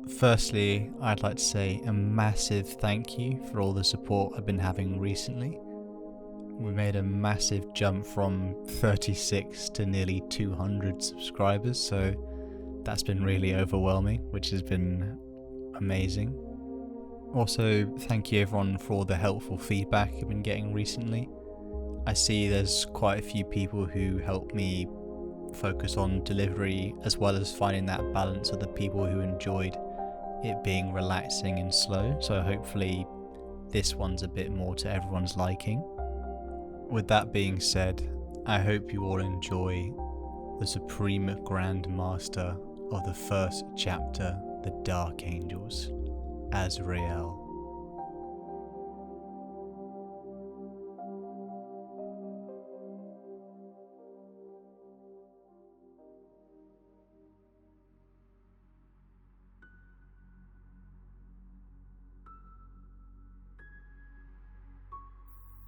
Firstly, I'd like to say a massive thank you for all the support I've been having recently. We made a massive jump from 36 to nearly 200 subscribers, so that's been really overwhelming, which has been amazing. Also, thank you everyone for all the helpful feedback I've been getting recently. I see there's quite a few people who help me focus on delivery as well as finding that balance of the people who enjoyed it being relaxing and slow, so hopefully this one's a bit more to everyone's liking. With that being said, I hope you all enjoy the Supreme Grand Master of the first chapter, the Dark Angels, Azrael.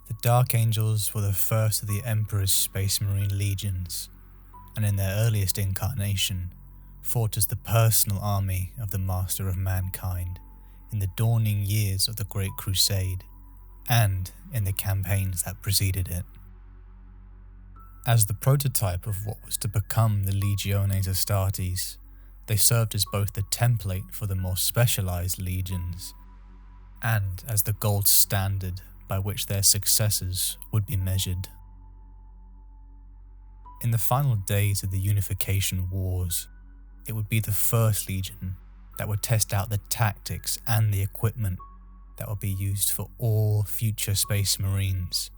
The Dark Angels were the first of the Emperor's Space Marine legions, and in their earliest incarnation, fought as the personal army of the Master of Mankind in the dawning years of the Great Crusade, and in the campaigns that preceded it. As the prototype of what was to become the Legiones Astartes, they served as both the template for the more specialized legions, and as the gold standard by which their successors would be measured. In the final days of the Unification Wars, it would be the First Legion that would test out the tactics and the equipment that would be used for all future Space Marines.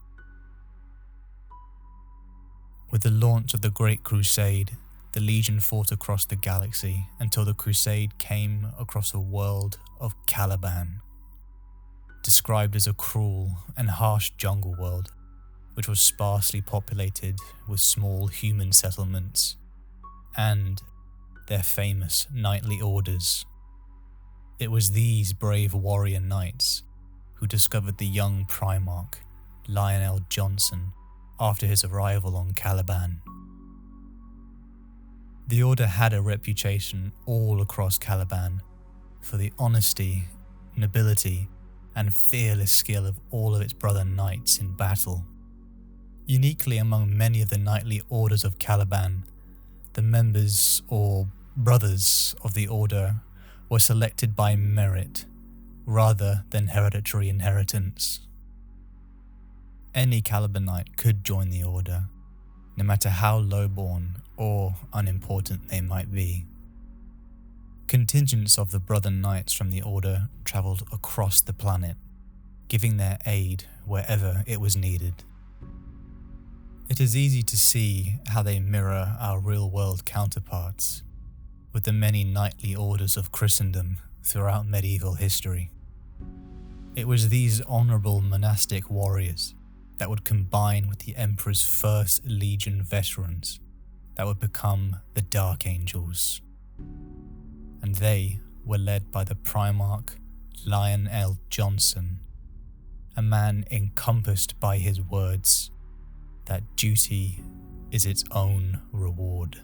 With the launch of the Great Crusade, the Legion fought across the galaxy until the Crusade came across a world of Caliban, described as a cruel and harsh jungle world, which was sparsely populated with small human settlements, and their famous knightly orders. It was these brave warrior knights who discovered the young Primarch, Lionel Johnson, after his arrival on Caliban. The Order had a reputation all across Caliban for the honesty, nobility, and fearless skill of all of its brother knights in battle. Uniquely among many of the knightly orders of Caliban, the members or brothers of the order were selected by merit rather than hereditary inheritance. Any Calibanite could join the order, no matter how lowborn or unimportant they might be. Contingents of the brother knights from the order travelled across the planet, giving their aid wherever it was needed. It is easy to see how they mirror our real-world counterparts, with the many knightly orders of Christendom throughout medieval history. It was these honourable monastic warriors that would combine with the Emperor's First Legion veterans that would become the Dark Angels. And they were led by the Primarch Lionel Johnson, a man encompassed by his words that duty is its own reward.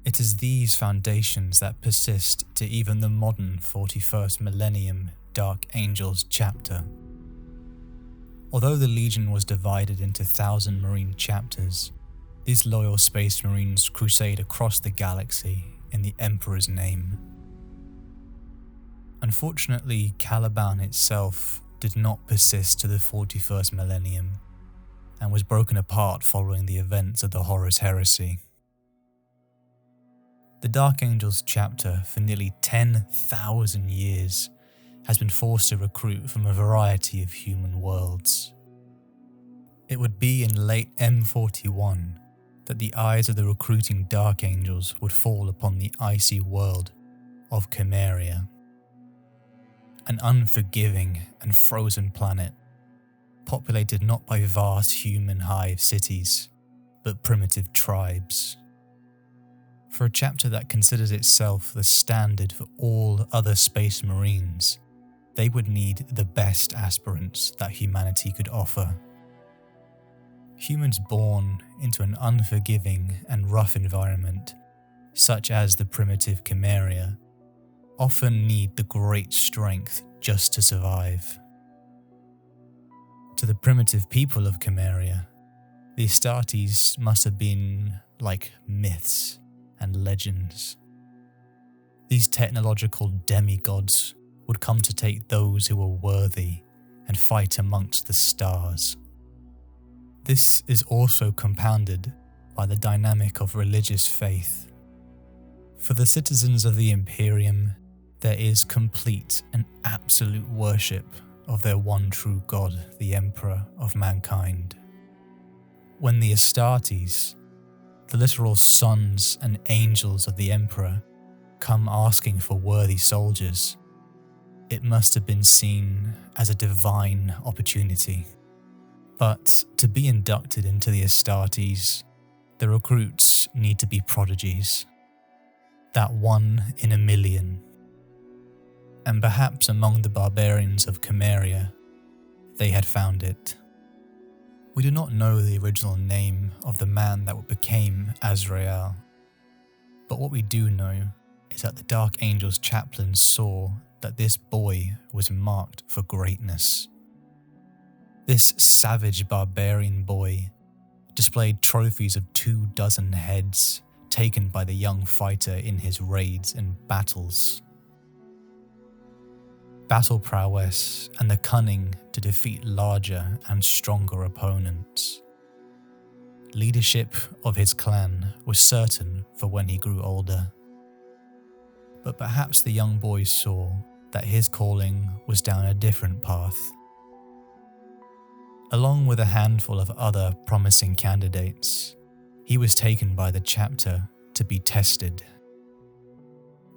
It is these foundations that persist to even the modern 41st Millennium Dark Angels chapter. Although the Legion was divided into 1,000 Marine chapters, these loyal Space Marines crusade across the galaxy in the Emperor's name. Unfortunately, Caliban itself did not persist to the 41st millennium, and was broken apart following the events of the Horus Heresy. The Dark Angels chapter for nearly 10,000 years has been forced to recruit from a variety of human worlds. It would be in late M41 that the eyes of the recruiting Dark Angels would fall upon the icy world of Chimeria, an unforgiving and frozen planet, populated not by vast human hive cities, but primitive tribes. For a chapter that considers itself the standard for all other Space Marines, they would need the best aspirants that humanity could offer. Humans born into an unforgiving and rough environment, such as the primitive Chimeria, often need the great strength just to survive. To the primitive people of Cimmeria, the Astartes must have been like myths and legends. These technological demigods would come to take those who were worthy and fight amongst the stars. This is also compounded by the dynamic of religious faith. For the citizens of the Imperium, there is complete and absolute worship of their one true God, the Emperor of mankind. When the Astartes, the literal sons and angels of the Emperor, come asking for worthy soldiers, it must have been seen as a divine opportunity. But to be inducted into the Astartes, the recruits need to be prodigies. That one in a million. And perhaps among the barbarians of Cimmeria, they had found it. We do not know the original name of the man that became Azrael, but what we do know is that the Dark Angel's chaplain saw that this boy was marked for greatness. This savage barbarian boy displayed trophies of 24 heads taken by the young fighter in his raids and battles. Battle prowess and the cunning to defeat larger and stronger opponents. Leadership of his clan was certain for when he grew older. But perhaps the young boy saw that his calling was down a different path. Along with a handful of other promising candidates, he was taken by the chapter to be tested.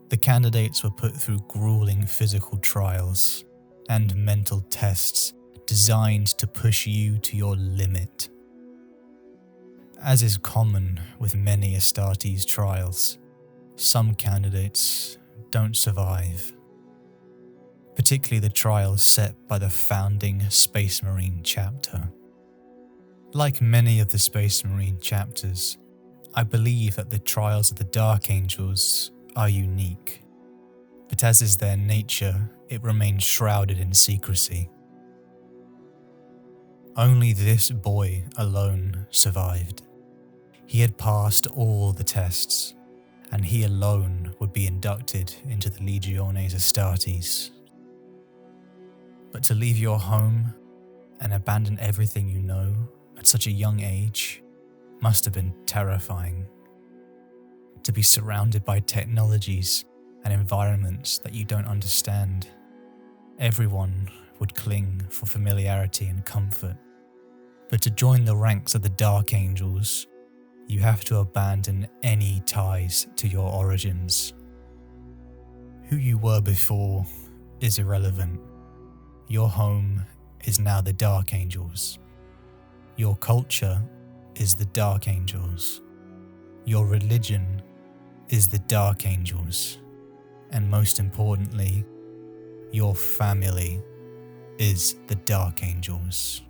The candidates were put through grueling physical trials and mental tests designed to push you to your limit. As is common with many Astartes trials, some candidates don't survive. Particularly the trials set by the founding Space Marine chapter. Like many of the Space Marine chapters, I believe that the trials of the Dark Angels are unique, but as is their nature, it remains shrouded in secrecy. Only this boy alone survived. He had passed all the tests, and he alone would be inducted into the Legiones Astartes. But to leave your home and abandon everything you know at such a young age must have been terrifying. To be surrounded by technologies and environments that you don't understand. Everyone would cling for familiarity and comfort. But to join the ranks of the Dark Angels, you have to abandon any ties to your origins. Who you were before is irrelevant. Your home is now the Dark Angels. Your culture is the Dark Angels. Your religion is the Dark Angels. And most importantly, your family is the Dark Angels.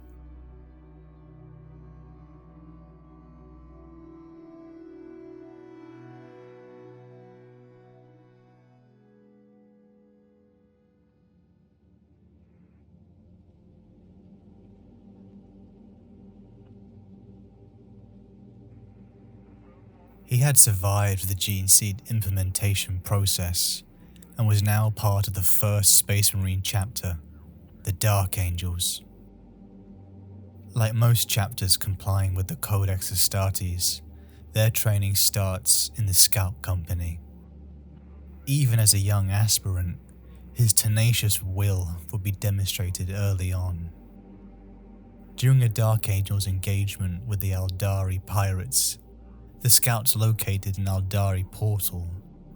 He had survived the gene seed implementation process and was now part of the first Space Marine chapter, the Dark Angels. Like most chapters complying with the Codex Astartes, their training starts in the Scout Company. Even as a young aspirant, his tenacious will would be demonstrated early on. During a Dark Angels engagement with the Eldari pirates, the scouts located an Eldari portal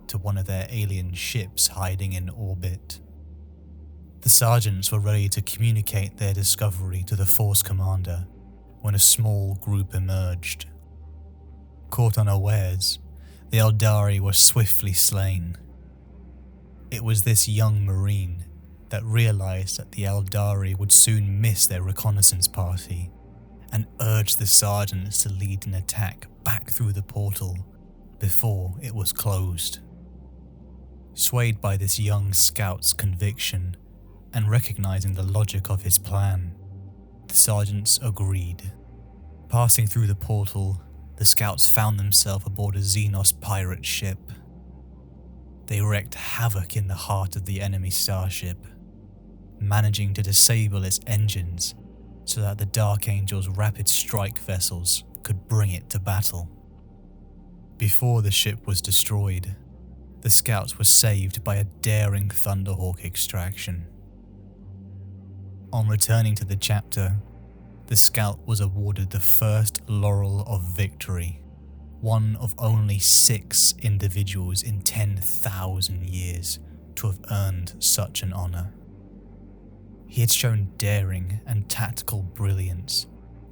to one of their alien ships hiding in orbit. The sergeants were ready to communicate their discovery to the force commander when a small group emerged. Caught unawares, the Eldari were swiftly slain. It was this young Marine that realized that the Eldari would soon miss their reconnaissance party and urged the sergeants to lead an attack back through the portal before it was closed. Swayed by this young scout's conviction and recognizing the logic of his plan, the sergeants agreed. Passing through the portal, the scouts found themselves aboard a Xenos pirate ship. They wreaked havoc in the heart of the enemy starship, managing to disable its engines so that the Dark Angel's rapid strike vessels could bring it to battle. Before the ship was destroyed, the scouts were saved by a daring Thunderhawk extraction. On returning to the chapter, the scout was awarded the first laurel of victory, one of only 6 individuals in 10,000 years to have earned such an honor. He had shown daring and tactical brilliance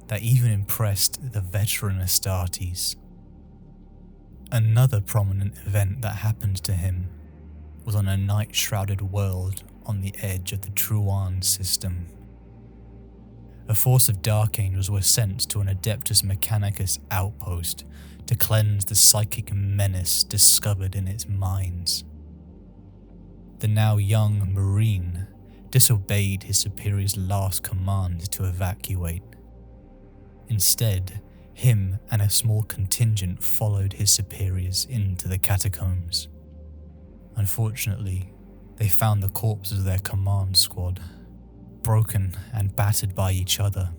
that even impressed the veteran Astartes. Another prominent event that happened to him was on a night-shrouded world on the edge of the Truan system. A force of Dark Angels were sent to an Adeptus Mechanicus outpost to cleanse the psychic menace discovered in its mines. The now young Marine disobeyed his superior's last command to evacuate. Instead, him and a small contingent followed his superiors into the catacombs. Unfortunately, they found the corpses of their command squad, broken and battered by each other.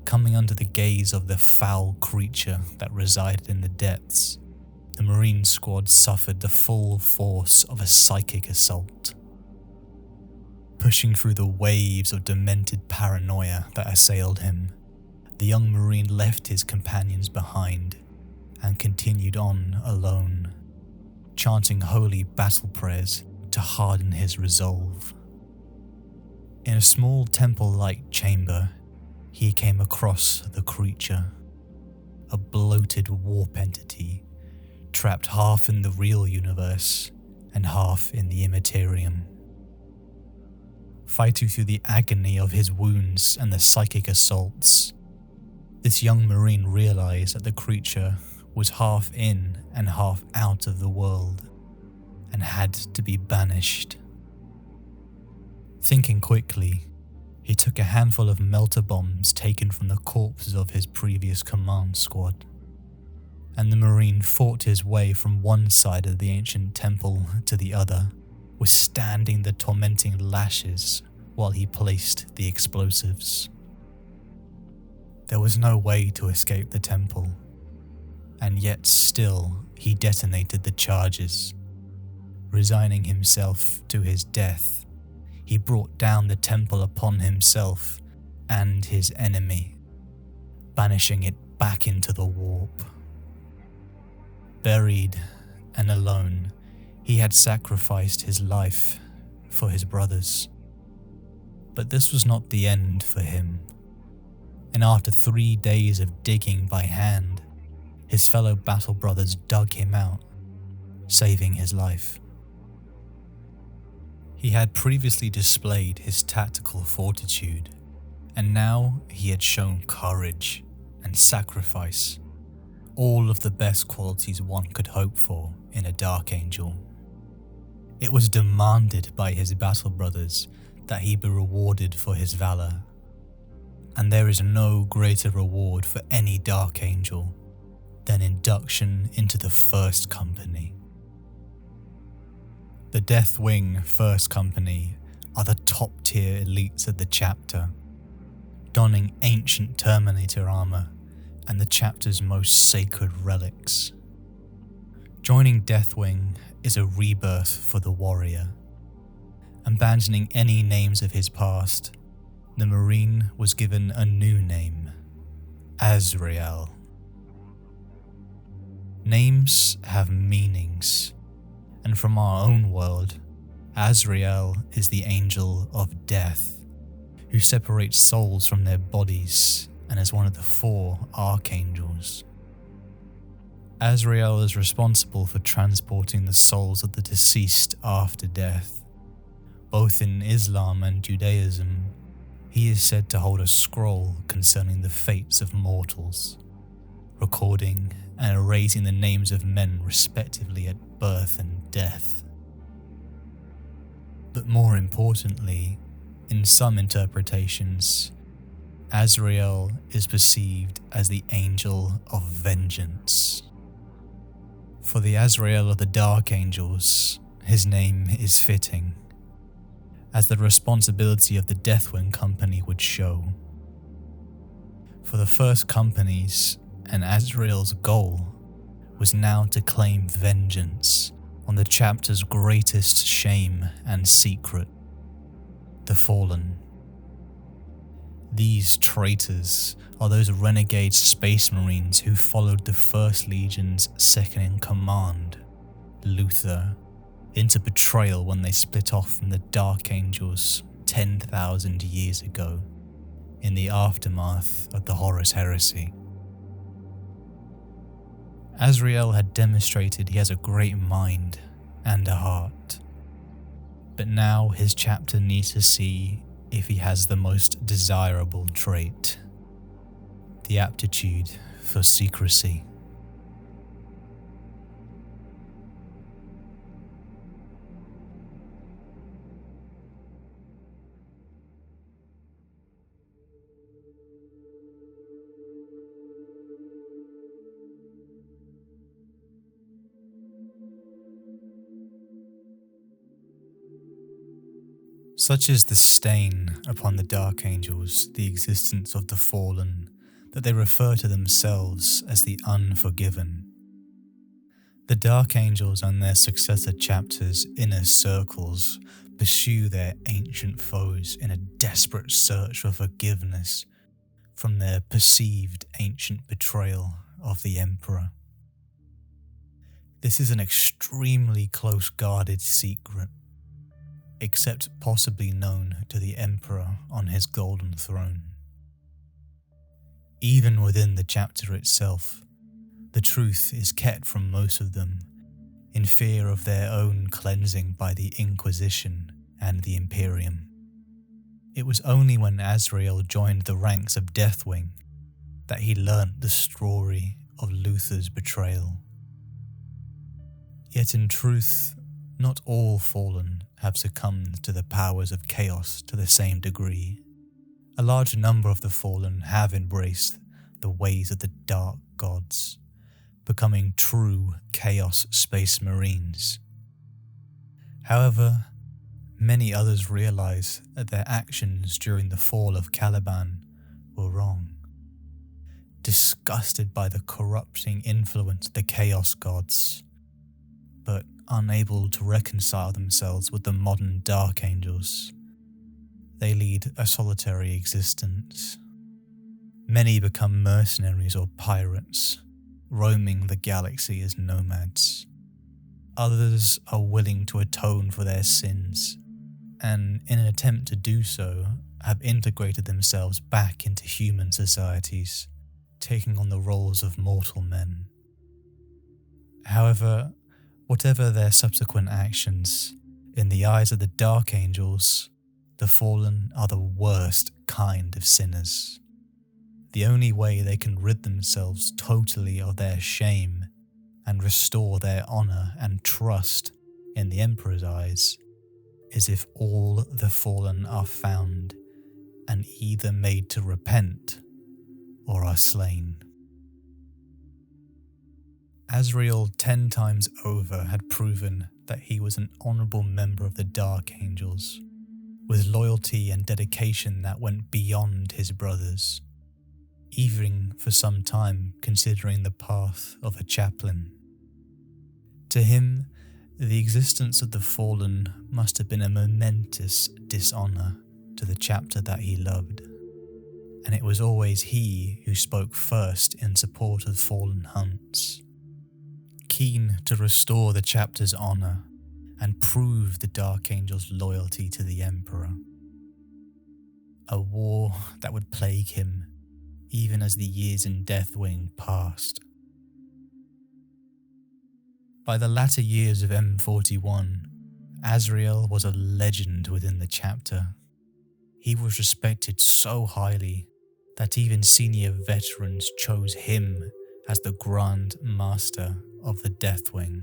Coming under the gaze of the foul creature that resided in the depths, the Marine squad suffered the full force of a psychic assault. Pushing through the waves of demented paranoia that assailed him, the young Marine left his companions behind and continued on alone, chanting holy battle prayers to harden his resolve. In a small temple-like chamber, he came across the creature, a bloated warp entity, trapped half in the real universe and half in the immaterium. Fighting through the agony of his wounds and the psychic assaults, this young Marine realized that the creature was half in and half out of the world and had to be banished. Thinking quickly, he took a handful of melter bombs taken from the corpses of his previous command squad, and the Marine fought his way from one side of the ancient temple to the other, withstanding the tormenting lashes while he placed the explosives. There was no way to escape the temple, and yet still he detonated the charges. Resigning himself to his death, he brought down the temple upon himself and his enemy, banishing it back into the warp. Buried and alone, he had sacrificed his life for his brothers. But this was not the end for him, and after 3 days of digging by hand, his fellow battle brothers dug him out, saving his life. He had previously displayed his tactical fortitude, and now he had shown courage and sacrifice, all of the best qualities one could hope for in a Dark Angel. It was demanded by his battle brothers that he be rewarded for his valor, and there is no greater reward for any Dark Angel than induction into the First Company. The Deathwing First Company are the top-tier elites of the chapter, donning ancient Terminator armor and the chapter's most sacred relics. Joining Deathwing is a rebirth for the warrior. Abandoning any names of his past, the Marine was given a new name, Azrael. Names have meanings, and from our own world, Azrael is the angel of death, who separates souls from their bodies and is one of the 4 archangels. Azrael is responsible for transporting the souls of the deceased after death. Both in Islam and Judaism, he is said to hold a scroll concerning the fates of mortals, recording and erasing the names of men respectively at birth and death. But more importantly, in some interpretations, Azrael is perceived as the angel of vengeance. For the Azrael of the Dark Angels, his name is fitting, as the responsibility of the Deathwing Company would show. For the first companies, and Azrael's goal was now to claim vengeance on the chapter's greatest shame and secret, the Fallen. These traitors are those renegade space marines who followed the First Legion's second-in-command, Luther, into betrayal when they split off from the Dark Angels 10,000 years ago, in the aftermath of the Horus Heresy. Azrael had demonstrated he has a great mind and a heart, but now his chapter needs to see if he has the most desirable trait, the aptitude for secrecy. Such is the stain upon the Dark Angels, the existence of the Fallen, that they refer to themselves as the Unforgiven. The Dark Angels and their successor chapters' inner circles pursue their ancient foes in a desperate search for forgiveness from their perceived ancient betrayal of the Emperor. This is an extremely close-guarded secret, except possibly known to the Emperor on his golden throne. Even within the chapter itself, the truth is kept from most of them, in fear of their own cleansing by the Inquisition and the Imperium. It was only when Azrael joined the ranks of Deathwing that he learnt the story of Luther's betrayal. Yet in truth, not all Fallen have succumbed to the powers of chaos to the same degree. A large number of the Fallen have embraced the ways of the Dark Gods, becoming true Chaos Space Marines. However, many others realize that their actions during the fall of Caliban were wrong. Disgusted by the corrupting influence of the Chaos Gods, but unable to reconcile themselves with the modern Dark Angels, they lead a solitary existence. Many become mercenaries or pirates, roaming the galaxy as nomads. Others are willing to atone for their sins, and in an attempt to do so, have integrated themselves back into human societies, taking on the roles of mortal men. However, whatever their subsequent actions, in the eyes of the Dark Angels, the Fallen are the worst kind of sinners. The only way they can rid themselves totally of their shame and restore their honor and trust in the Emperor's eyes is if all the Fallen are found and either made to repent or are slain. Azrael 10 times over had proven that he was an honorable member of the Dark Angels, with loyalty and dedication that went beyond his brothers, even for some time considering the path of a chaplain. To him, the existence of the Fallen must have been a momentous dishonor to the chapter that he loved, and it was always he who spoke first in support of Fallen hunts. Keen to restore the chapter's honor and prove the Dark Angel's loyalty to the Emperor. A war that would plague him even as the years in Deathwing passed. By the latter years of M41, Azrael was a legend within the chapter. He was respected so highly that even senior veterans chose him as the Grand Master of the Deathwing.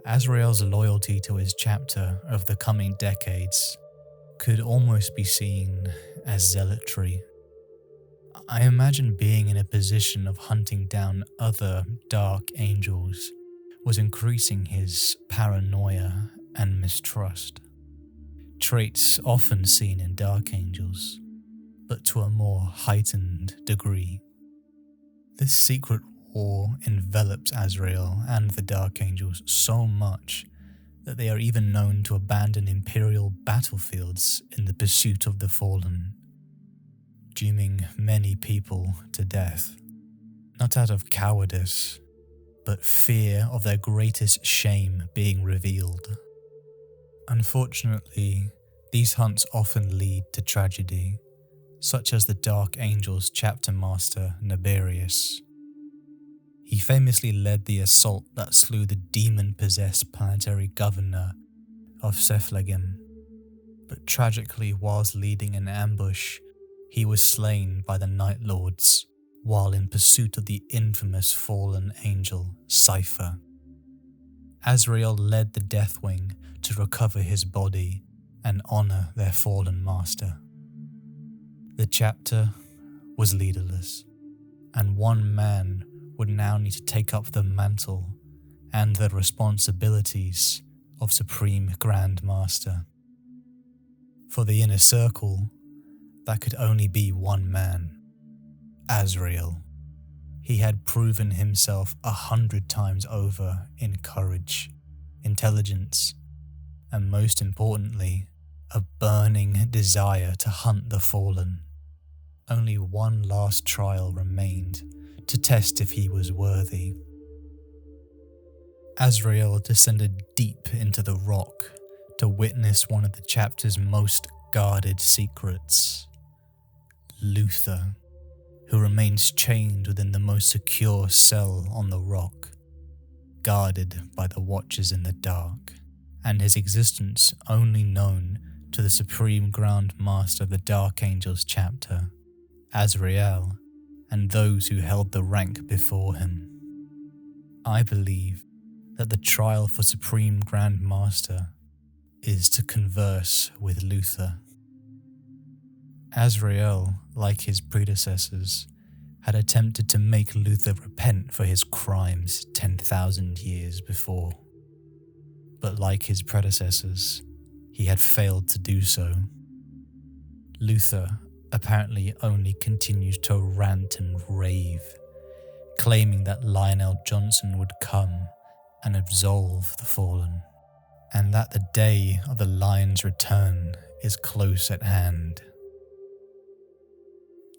Azrael's loyalty to his chapter over the coming decades could almost be seen as zealotry. I imagine being in a position of hunting down other dark angels was increasing his paranoia and mistrust, traits often seen in dark angels, but to a more heightened degree. This secret war envelops Azrael and the Dark Angels so much that they are even known to abandon imperial battlefields in the pursuit of the fallen, dooming many people to death, not out of cowardice, but fear of their greatest shame being revealed. Unfortunately, these hunts often lead to tragedy, such as the Dark Angels chapter master Naberius. He famously led the assault that slew the demon-possessed planetary governor of Cephalagim, but tragically, whilst leading an ambush, he was slain by the Night Lords while in pursuit of the infamous fallen angel Cypher. Azrael led the Deathwing to recover his body and honour their fallen master. The chapter was leaderless, and one man would now need to take up the mantle and the responsibilities of Supreme Grand Master. For the inner circle, that could only be one man, Azrael. He had proven himself 100 times over in courage, intelligence, and most importantly, a burning desire to hunt the fallen. Only one last trial remained to test if he was worthy. Azrael descended deep into the rock to witness one of the chapter's most guarded secrets. Luther, who remains chained within the most secure cell on the rock, guarded by the Watchers in the dark, and his existence only known to the Supreme Grand Master of the Dark Angels chapter, Azrael, and those who held the rank before him. I believe that the trial for Supreme Grand Master is to converse with Luther. Azrael, like his predecessors, had attempted to make Luther repent for his crimes 10,000 years before. But like his predecessors, he had failed to do so. Luther apparently only continued to rant and rave, claiming that Lionel Johnson would come and absolve the fallen, and that the day of the Lion's return is close at hand.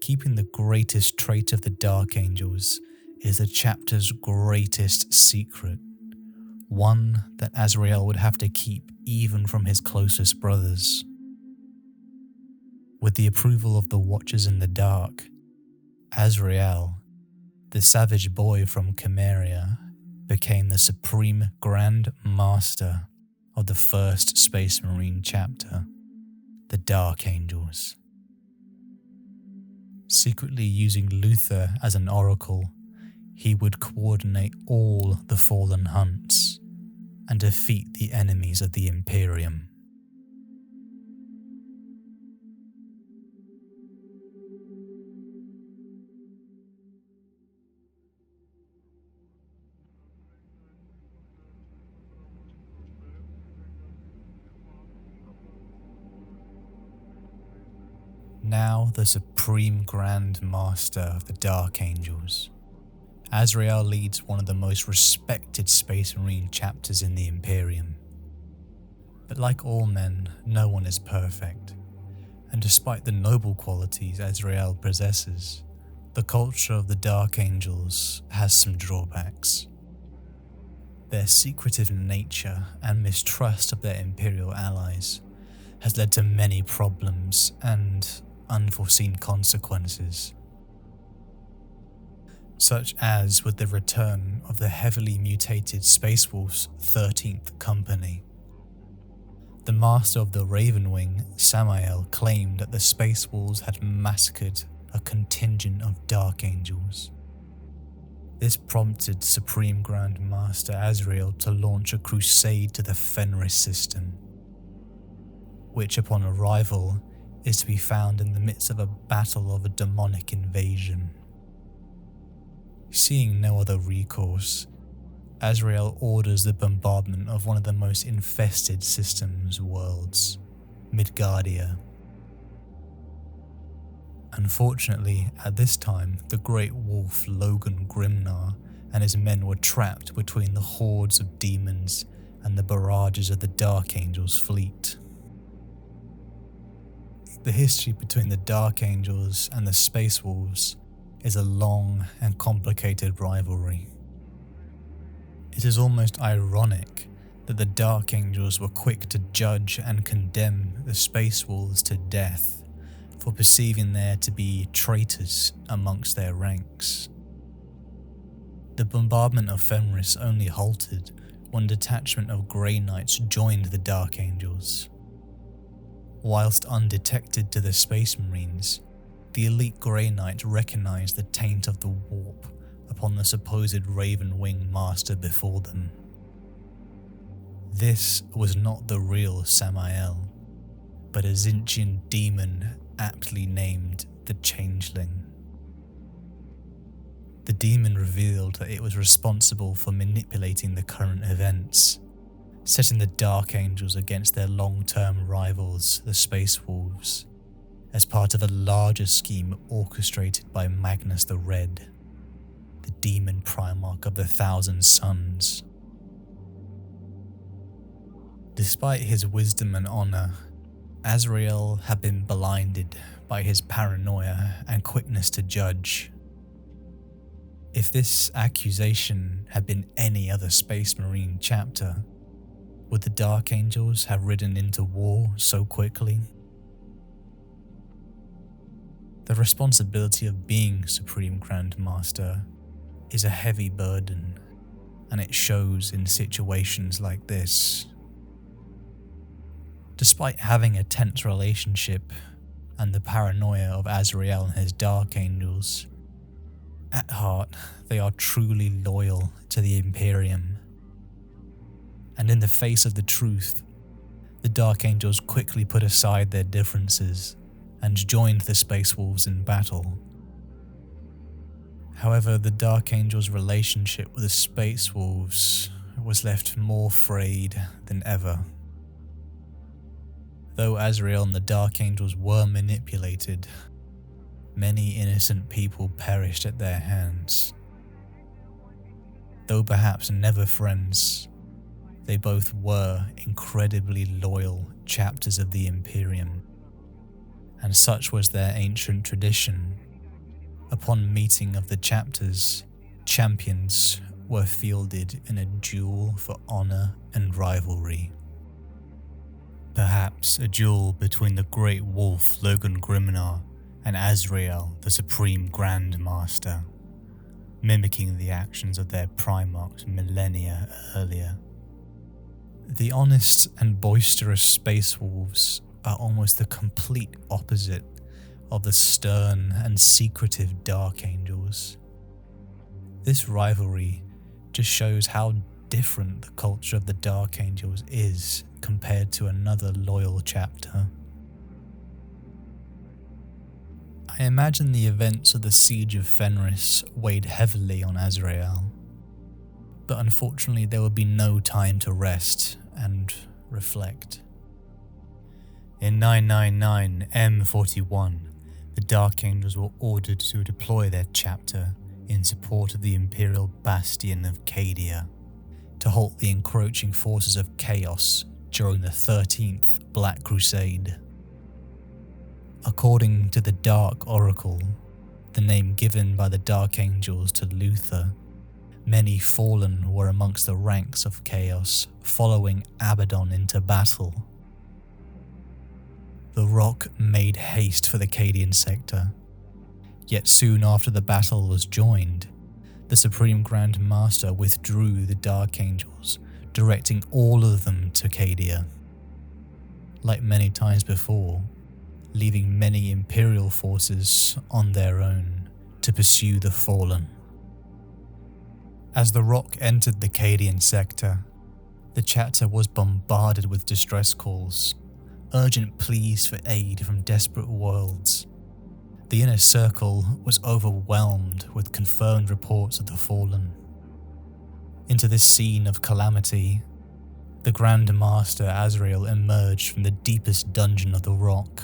Keeping the greatest trait of the Dark Angels is the chapter's greatest secret, one that Azrael would have to keep even from his closest brothers. With the approval of the Watchers in the Dark, Azrael, the savage boy from Chimeria, became the Supreme Grand Master of the first Space Marine chapter, the Dark Angels. Secretly using Luther as an oracle, he would coordinate all the fallen hunts and defeat the enemies of the Imperium. Now the Supreme Grand Master of the Dark Angels, Azrael leads one of the most respected Space Marine chapters in the Imperium. But like all men, no one is perfect, and despite the noble qualities Azrael possesses, the culture of the Dark Angels has some drawbacks. Their secretive nature and mistrust of their Imperial allies has led to many problems and unforeseen consequences, such as with the return of the heavily mutated Space Wolf's 13th Company. The master of the Raven Wing, Samael, claimed that the Space Wolves had massacred a contingent of Dark Angels. This prompted Supreme Grand Master Azrael to launch a crusade to the Fenris system, which upon arrival is to be found in the midst of a battle of a demonic invasion. Seeing no other recourse, Azrael orders the bombardment of one of the most infested systems worlds, Midgardia. Unfortunately, at this time, the great wolf Logan Grimnar and his men were trapped between the hordes of demons and the barrages of the Dark Angels' fleet. The history between the Dark Angels and the Space Wolves is a long and complicated rivalry. It is almost ironic that the Dark Angels were quick to judge and condemn the Space Wolves to death for perceiving there to be traitors amongst their ranks. The bombardment of Fenris only halted when a detachment of Grey Knights joined the Dark Angels. Whilst undetected to the Space Marines, the elite Grey Knight recognized the taint of the warp upon the supposed Raven Wing Master before them. This was not the real Samael, but a Zinchian demon aptly named the Changeling. The demon revealed that it was responsible for manipulating the current events, setting the Dark Angels against their long-term rivals, the Space Wolves, as part of a larger scheme orchestrated by Magnus the Red, the demon Primarch of the Thousand Suns. Despite his wisdom and honor, Azrael had been blinded by his paranoia and quickness to judge. If this accusation had been any other Space Marine chapter, would the Dark Angels have ridden into war so quickly? The responsibility of being Supreme Grand Master is a heavy burden, and it shows in situations like this. Despite having a tense relationship and the paranoia of Azrael and his Dark Angels, at heart they are truly loyal to the Imperium. And in the face of the truth, the Dark Angels quickly put aside their differences and joined the Space Wolves in battle. However, the Dark Angels' relationship with the Space Wolves was left more frayed than ever. Though Azrael and the Dark Angels were manipulated, many innocent people perished at their hands. Though perhaps never friends, they both were incredibly loyal chapters of the Imperium, and such was their ancient tradition. Upon meeting of the chapters, champions were fielded in a duel for honor and rivalry. Perhaps a duel between the Great Wolf Logan Grimnar and Azrael, the Supreme Grand Master, mimicking the actions of their Primarchs millennia earlier. The honest and boisterous Space Wolves are almost the complete opposite of the stern and secretive Dark Angels. This rivalry just shows how different the culture of the Dark Angels is compared to another loyal chapter. I imagine the events of the Siege of Fenris weighed heavily on Azrael, but unfortunately there would be no time to rest and reflect. In 999 M41, the Dark Angels were ordered to deploy their chapter in support of the Imperial Bastion of Cadia, to halt the encroaching forces of Chaos during the 13th Black Crusade. According to the Dark Oracle, the name given by the Dark Angels to Luther, many fallen were amongst the ranks of Chaos following Abaddon into battle. The Rock made haste for the Cadian sector, yet soon after the battle was joined, the Supreme Grand Master withdrew the Dark Angels, directing all of them to Cadia. Like many times before, leaving many Imperial forces on their own to pursue the fallen. As the rock entered the Cadian sector, the chapter was bombarded with distress calls, urgent pleas for aid from desperate worlds. The inner circle was overwhelmed with confirmed reports of the fallen. Into this scene of calamity, the Grand Master Azrael emerged from the deepest dungeon of the rock,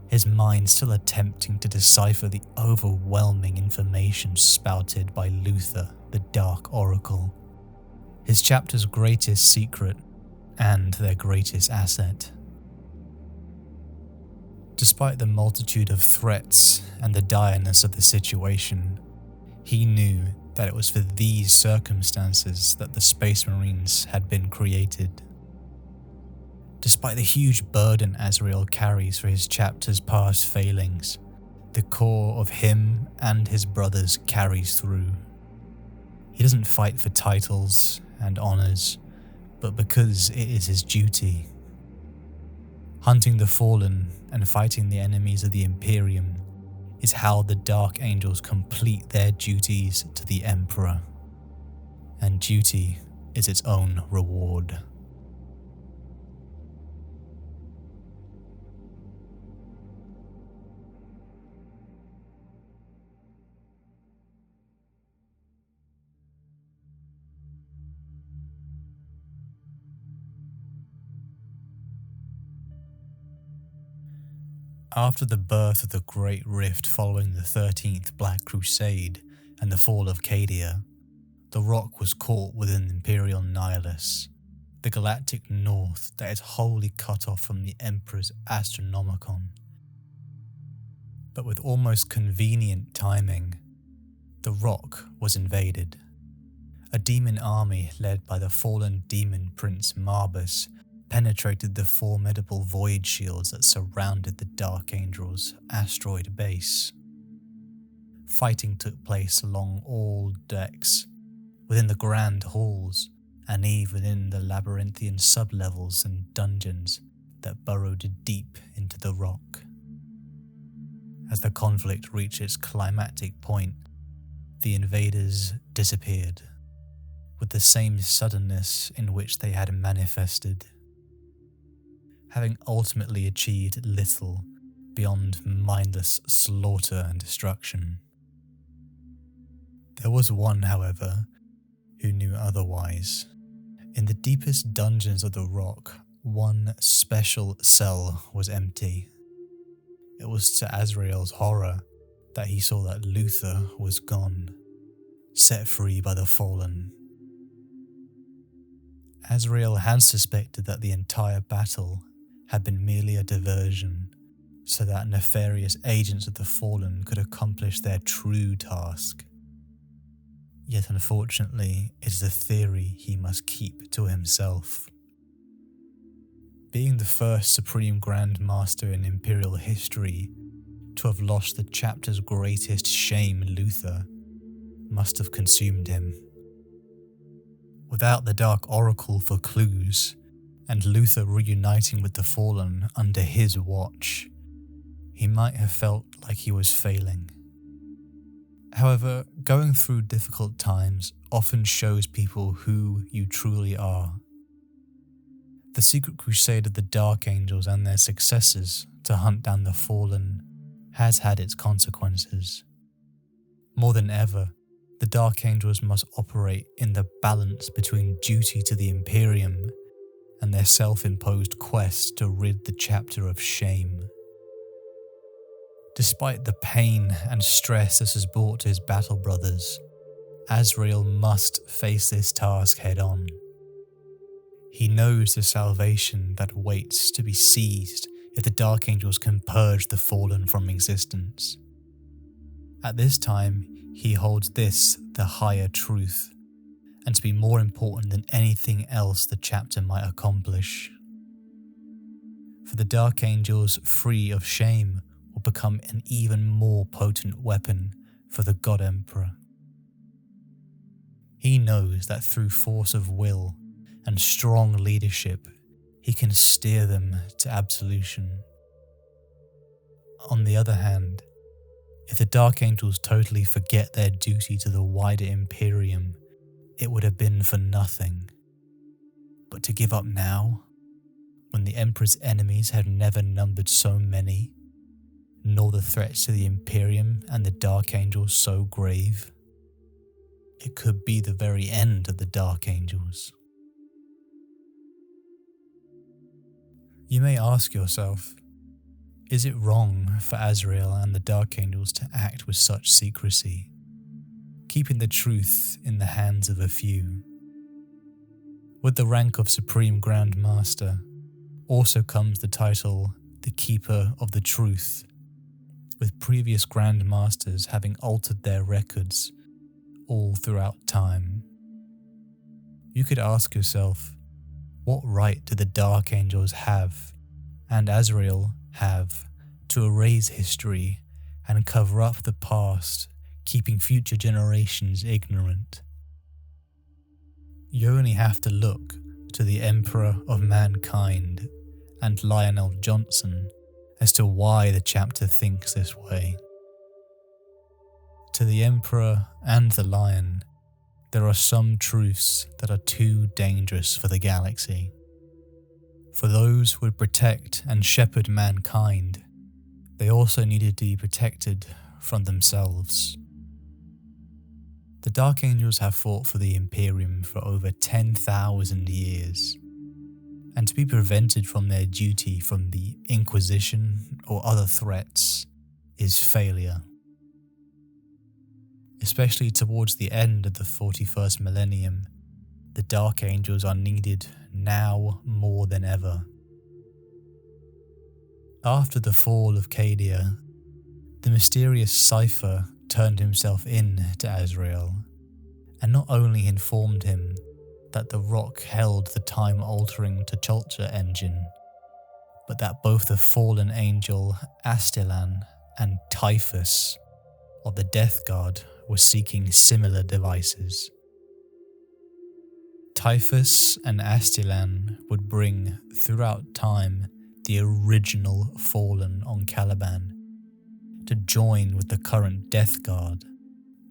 his mind still attempting to decipher the overwhelming information spouted by Luther, the Dark Oracle, his chapter's greatest secret and their greatest asset. Despite the multitude of threats and the direness of the situation, he knew that it was for these circumstances that the Space Marines had been created. Despite the huge burden Azrael carries for his chapter's past failings, the core of him and his brothers carries through. He doesn't fight for titles and honours, but because it is his duty. Hunting the fallen and fighting the enemies of the Imperium is how the Dark Angels complete their duties to the Emperor, and duty is its own reward. After the birth of the Great Rift following the 13th Black Crusade and the fall of Cadia, the rock was caught within Imperial Nihilus, the galactic north that is wholly cut off from the Emperor's Astronomicon. But with almost convenient timing, the rock was invaded. A demon army led by the fallen demon prince Marbus penetrated the formidable void shields that surrounded the Dark Angel's asteroid base. Fighting took place along all decks, within the grand halls, and even in the labyrinthian sublevels and dungeons that burrowed deep into the rock. As the conflict reached its climactic point, the invaders disappeared, with the same suddenness in which they had manifested, having ultimately achieved little beyond mindless slaughter and destruction. There was one, however, who knew otherwise. In the deepest dungeons of the rock, one special cell was empty. It was to Azrael's horror that he saw that Luther was gone, set free by the fallen. Azrael had suspected that the entire battle had been merely a diversion, so that nefarious agents of the fallen could accomplish their true task. Yet unfortunately, it is a theory he must keep to himself. Being the first Supreme Grand Master in Imperial history to have lost the chapter's greatest shame, Luther, must have consumed him. Without the Dark Oracle for clues, and Luther reuniting with the fallen under his watch, he might have felt like he was failing. However, going through difficult times often shows people who you truly are. The secret crusade of the Dark Angels and their successors to hunt down the fallen has had its consequences. More than ever, the Dark Angels must operate in the balance between duty to the Imperium and their self-imposed quest to rid the chapter of shame. Despite the pain and stress this has brought to his battle brothers, Azrael must face this task head-on. He knows the salvation that waits to be seized if the Dark Angels can purge the fallen from existence. At this time, he holds this the higher truth, and to be more important than anything else the chapter might accomplish. For the Dark Angels, free of shame, will become an even more potent weapon for the God Emperor. He knows that through force of will and strong leadership, he can steer them to absolution. On the other hand, if the Dark Angels totally forget their duty to the wider Imperium it would have been for nothing. But to give up now, when the Emperor's enemies have never numbered so many, nor the threats to the Imperium and the Dark Angels so grave, it could be the very end of the Dark Angels. You may ask yourself, is it wrong for Azrael and the Dark Angels to act with such secrecy, keeping the truth in the hands of a few? With the rank of Supreme Grand Master also comes the title the Keeper of the Truth, with previous Grand Masters having altered their records all throughout time. You could ask yourself, what right do the Dark Angels have, and Azrael have, to erase history and cover up the past, keeping future generations ignorant? You only have to look to the Emperor of Mankind and Lionel Johnson as to why the chapter thinks this way. To the Emperor and the Lion, there are some truths that are too dangerous for the galaxy. For those who would protect and shepherd mankind, they also needed to be protected from themselves. The Dark Angels have fought for the Imperium for over 10,000 years, and to be prevented from their duty from the Inquisition or other threats is failure. Especially towards the end of the 41st millennium, the Dark Angels are needed now more than ever. After the fall of Cadia, the mysterious Cypher turned himself in to Azrael, and not only informed him that the rock held the time-altering T'Challa engine, but that both the fallen angel Astilan and Typhus of the Death Guard were seeking similar devices. Typhus and Astilan would bring, throughout time, the original Fallen on Caliban to join with the current Death Guard,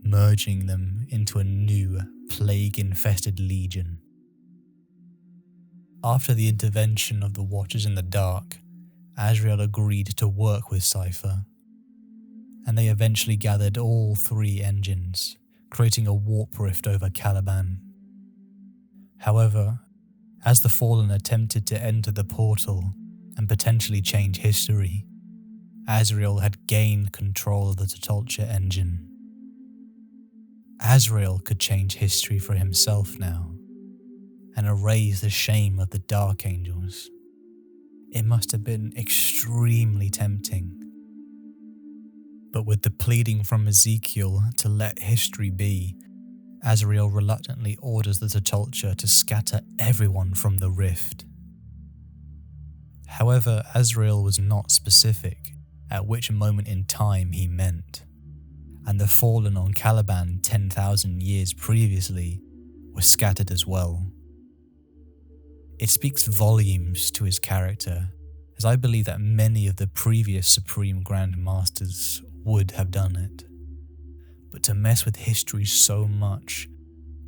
merging them into a new plague-infested legion. After the intervention of the Watchers in the Dark, Azrael agreed to work with Cypher, and they eventually gathered all three engines, creating a warp rift over Caliban. However, as the Fallen attempted to enter the portal and potentially change history, Azrael had gained control of the T'Challa engine. Azrael could change history for himself now, and erase the shame of the Dark Angels. It must have been extremely tempting. But with the pleading from Ezekiel to let history be, Azrael reluctantly orders the T'Challa to scatter everyone from the rift. However, Azrael was not specific at which moment in time he meant, and the Fallen on Caliban 10,000 years previously were scattered as well. It speaks volumes to his character, as I believe that many of the previous Supreme Grand Masters would have done it. But to mess with history so much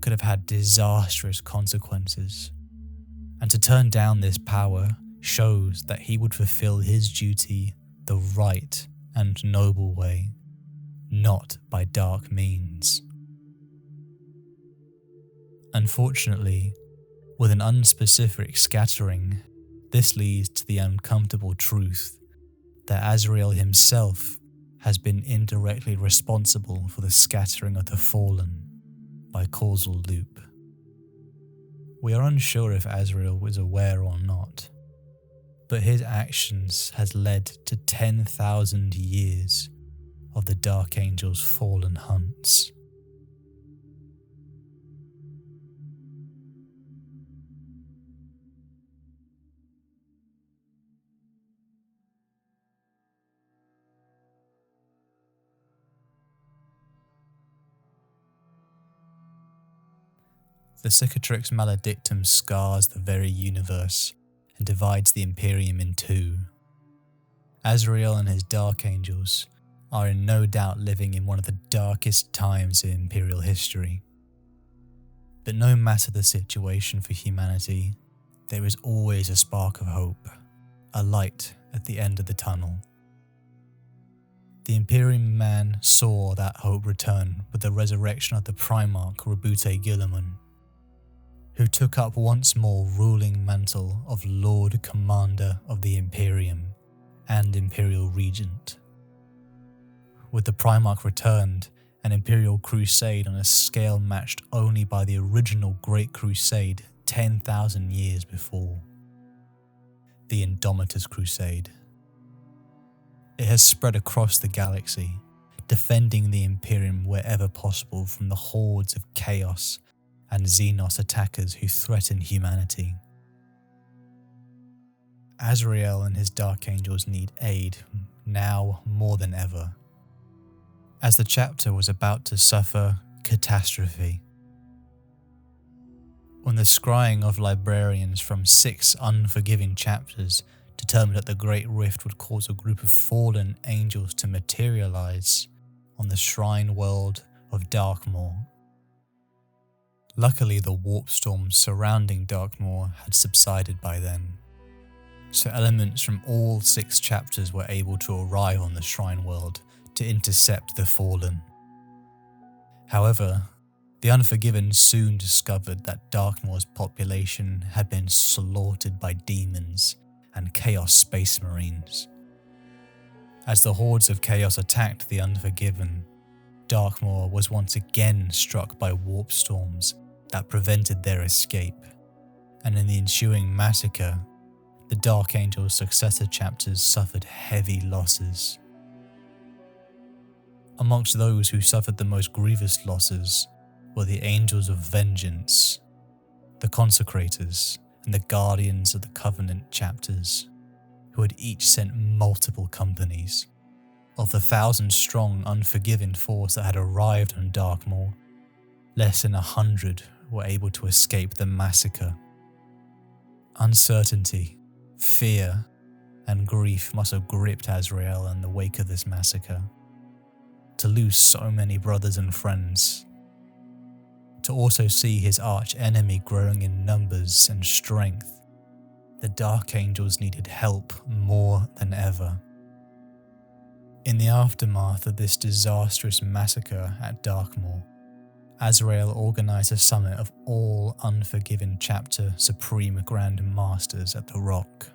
could have had disastrous consequences, and to turn down this power shows that he would fulfill his duty the right and noble way, not by dark means. Unfortunately, with an unspecific scattering, this leads to the uncomfortable truth that Azrael himself has been indirectly responsible for the scattering of the Fallen by causal loop. We are unsure if Azrael was aware or not, but his actions has led to 10,000 years of the Dark Angel's fallen hunts. The Cicatrix Maledictum scars the very universe and divides the Imperium in two. Azrael and his Dark Angels are in no doubt living in one of the darkest times in Imperial history. But no matter the situation for humanity, there is always a spark of hope, a light at the end of the tunnel. The Imperium man saw that hope return with the resurrection of the Primarch Rebute Guilliman, who took up once more ruling mantle of Lord Commander of the Imperium and Imperial Regent. With the Primarch returned, an Imperial crusade on a scale matched only by the original Great Crusade 10,000 years before. The Indomitus Crusade. It has spread across the galaxy, defending the Imperium wherever possible from the hordes of Chaos and Xenos attackers who threaten humanity. Azrael and his Dark Angels need aid now more than ever, as the chapter was about to suffer catastrophe. When the scrying of librarians from 6 unforgiving chapters determined that the Great Rift would cause a group of fallen angels to materialize on the shrine world of Darkmoor. Luckily, the warp storms surrounding Darkmoor had subsided by then, so elements from all 6 chapters were able to arrive on the shrine world to intercept the fallen. However, the Unforgiven soon discovered that Darkmoor's population had been slaughtered by demons and Chaos Space Marines. As the hordes of Chaos attacked the Unforgiven, Darkmoor was once again struck by warp storms that prevented their escape, and in the ensuing massacre, the Dark Angel's successor chapters suffered heavy losses. Amongst those who suffered the most grievous losses were the Angels of Vengeance, the Consecrators, and the Guardians of the Covenant chapters, who had each sent multiple companies. Of the 1,000-strong Unforgiven force that had arrived on Darkmoor, less than 100 were able to escape the massacre. Uncertainty, fear, and grief must have gripped Azrael in the wake of this massacre. To lose so many brothers and friends, to also see his arch-enemy growing in numbers and strength, the Dark Angels needed help more than ever. In the aftermath of this disastrous massacre at Darkmoor, Azrael organised a summit of all Unforgiven chapter Supreme Grand Masters at the Rock.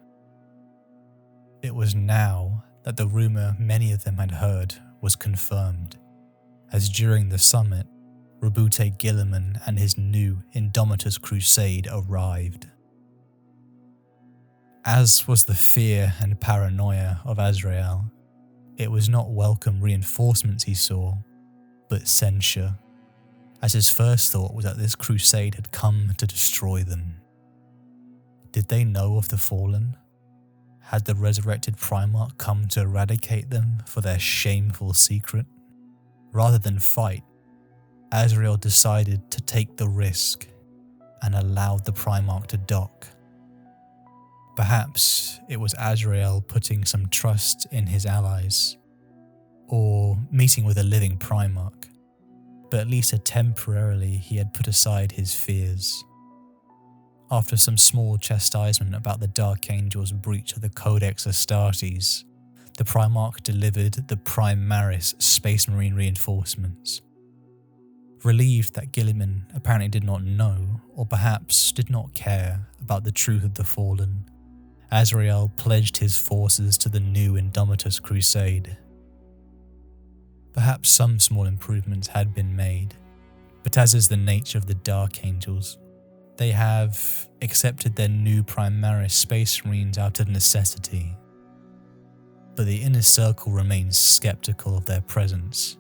It was now that the rumour many of them had heard was confirmed, as during the summit, Rebute Guilliman and his new Indomitus crusade arrived. As was the fear and paranoia of Azrael, it was not welcome reinforcements he saw, but censure, as his first thought was that this crusade had come to destroy them. Did they know of the fallen? Had the resurrected Primarch come to eradicate them for their shameful secret? Rather than fight, Azrael decided to take the risk and allowed the Primarch to dock. Perhaps it was Azrael putting some trust in his allies, or meeting with a living Primarch, but at least temporarily he had put aside his fears. After some small chastisement about the Dark Angel's breach of the Codex Astartes, the Primarch delivered the Primaris Space Marine reinforcements. Relieved that Guilliman apparently did not know, or perhaps did not care, about the truth of the fallen, Azrael pledged his forces to the new Indomitus crusade. Perhaps some small improvements had been made, but as is the nature of the Dark Angels, they have accepted their new Primaris Space Marines out of necessity. But the inner circle remains skeptical of their presence.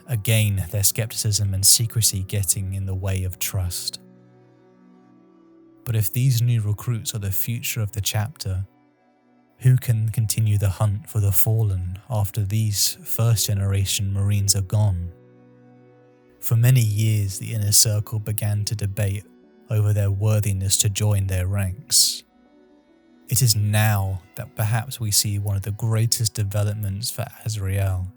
Again, their skepticism and secrecy getting in the way of trust. But if these new recruits are the future of the chapter, who can continue the hunt for the fallen after these first-generation Marines are gone? For many years, the inner circle began to debate over their worthiness to join their ranks. It is now that perhaps we see one of the greatest developments for Azrael,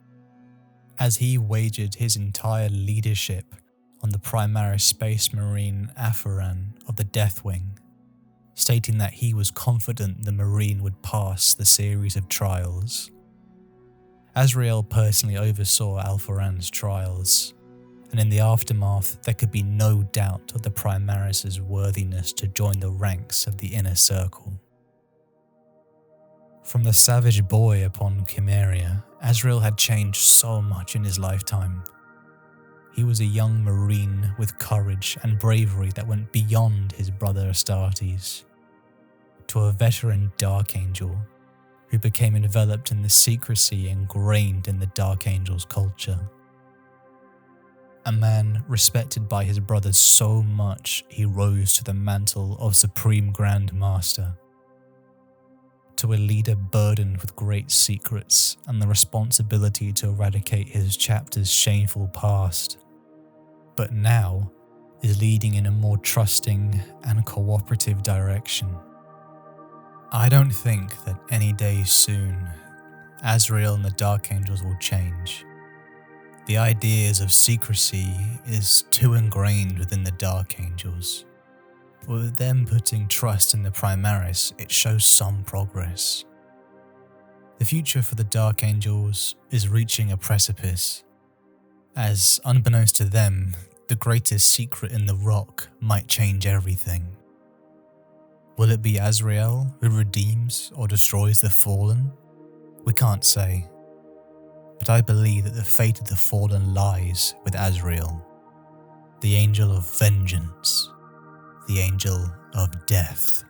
as he wagered his entire leadership on the Primaris Space Marine Afaran of the Deathwing, stating that he was confident the Marine would pass the series of trials. Azrael personally oversaw Alpharan's trials, and in the aftermath there could be no doubt of the Primaris' worthiness to join the ranks of the Inner Circle. From the savage boy upon Chimeria, Azrael had changed so much in his lifetime. He was a young Marine with courage and bravery that went beyond his brother Astartes, to a veteran Dark Angel who became enveloped in the secrecy ingrained in the Dark Angel's culture. A man respected by his brothers so much he rose to the mantle of Supreme Grand Master, to a leader burdened with great secrets and the responsibility to eradicate his chapter's shameful past, but now is leading in a more trusting and cooperative direction. I don't think that any day soon, Azrael and the Dark Angels will change. The ideas of secrecy is too ingrained within the Dark Angels. But with them putting trust in the Primaris, it shows some progress. The future for the Dark Angels is reaching a precipice, as unbeknownst to them, the greatest secret in the rock might change everything. Will it be Azrael who redeems or destroys the Fallen? We can't say. But I believe that the fate of the Fallen lies with Azrael, the Angel of Vengeance, the Angel of Death.